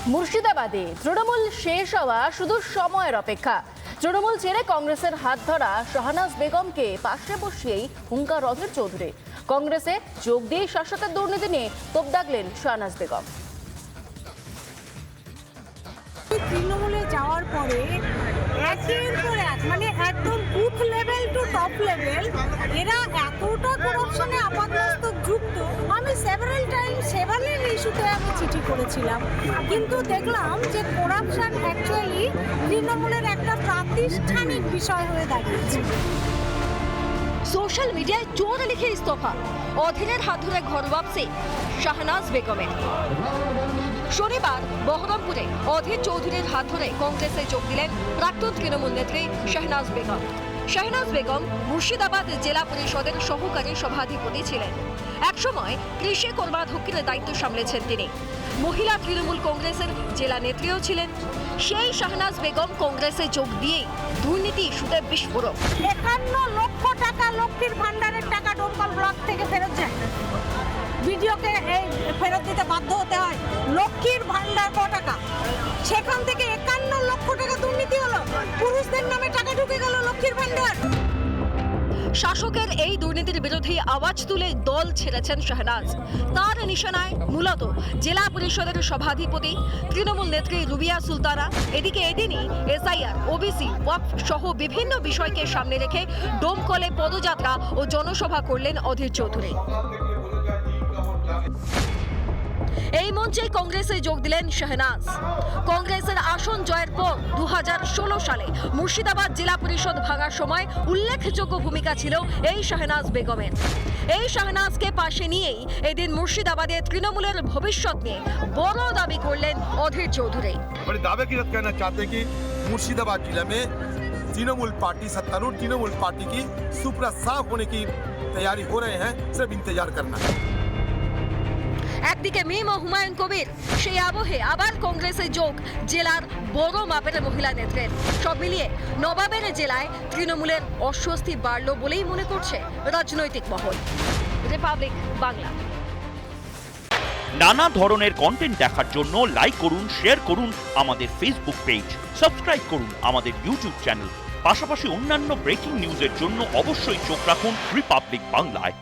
মুর্শিদাবাদে তৃণমূল শেষ হওয়া শুধু সময়ের অপেক্ষা। তৃণমূল ছেড়ে কংগ্রেসের হাত ধরা শাহনাজ বেগমকে পাশে বসিয়েই হুঙ্কার অধীর চৌধুরী। কংগ্রেসে যোগ দিয়ে শাসকের দুর্নীতি নিয়ে তোপ দাগলেন শাহনাজ বেগম। তৃণমূলে যাওয়ার পরে একের পর এক মানে একদম booth level to top level এরা এতটা করাপশনে আপাতমস্তক যুক্ত। আমি সেভারাল ইস্যুতে আমি চিঠি করেছিলাম, কিন্তু দেখলাম যে করাপশন অ্যাকচুয়ালি তৃণমূলের একটা প্রাতিষ্ঠানিক বিষয় হয়ে দাঁড়িয়েছে। সোশ্যাল মিডিয়ায় চোর লিখে ইস্তফা, অধীরের হাত ধরে ঘর ওয়াপসি শাহনাজ বেগমের। শনিবার বহরমপুরে অধীর চৌধুরীর হাত ধরে কংগ্রেসে যোগ দিলেন প্রাক্তন তৃণমূল নেত্রী শাহনাজ বেগম। শাহনাজ বেগম মুর্শিদাবাদ জেলা পরিষদের সহকারী সভাধিপতি ছিলেন। একসময় কৃষি কর্মাধ্যক্ষের দায়িত্ব সামলেছেন তিনি। মহিলা তৃণমূল কংগ্রেসের জেলা নেত্রীও ছিলেন। সেই শাহনাজ বেগম কংগ্রেসে যোগ দিয়েই দুর্নীতি ইস্যুতে বিস্ফোরক। 51 লক্ষ টাকা লক্ষ্মীর ভান্ডারের টাকা ডোমকল ব্লক থেকে ফেরত যায়। ভিডিওকে এই ফেরত দিতে বাধ্য হতে হয়। লক্ষ্মীর ভান্ডার ক টাকা, সেখান থেকে 51 লক্ষ টাকা দুর্নীতি হলো। পুরুষদের নামে টাকা ঢুকে গেল লক্ষ্মীর ভান্ডার। শাসকের এই দুর্নীতির বিরুদ্ধে আওয়াজ তুলে দল ছেড়েছেন শাহনাজ। তার নিশানায় মূলত জেলা পরিষদের সভাধিপতি তৃণমূল নেত্রী রুবিয়া সুলতানা। এদিকে এদিনই এসআইআর, ওবিসি, ওয়াকফ সহ বিভিন্ন বিষয়কে সামনে রেখে ডোমকলে পদযাত্রা ও জনসভা করলেন অধীর চৌধুরী। এই মঞ্চে কংগ্রেসে যোগ দিলেন শাহনাজ। কংগ্রেসের আসন জয়ের পর 2016 সালে মুর্শিদাবাদ জেলা পরিষদ ভাঙার সময় উল্লেখযোগ্য ভূমিকা ছিল এই শাহনাজ বেগমের। এই শাহনাজকে পাশে নিয়েই এদিন মুর্শিদাবাদে তৃণমূলের ভবিষ্যৎ নিয়ে বড় দাবি করলেন অধীর চৌধুরী। दावे की रद्द करना चाहते हैं कि मुर्शिदाबाद जिला में तृणमूल पार्टी, सत्तारूढ़ तृणमूल पार्टी की सुपड़ा साफ होने की तैयारी हो रहे हैं, सिर्फ इंतजार करना है। একদিকে মিম ও হুমায়ুন কবির, সেই আবহে আবার কংগ্রেসে যোগ জেলার বড় মাপের মহিলা নেত্রীর। সব মিলিয়ে নবাবের জেলায় তৃণমূলের অস্বস্তি বাড়ল বলেই মনে করছে রাজনৈতিক মহল। রিপাবলিক বাংলা। নানা ধরনের কন্টেন্ট দেখার জন্য লাইক করুন, শেয়ার করুন আমাদের ফেসবুক পেজ, সাবস্ক্রাইব করুন আমাদের ইউটিউব চ্যানেল। পাশাপাশি অন্যান্য ব্রেকিং নিউজের জন্য অবশ্যই চোখ রাখুন রিপাবলিক বাংলায়।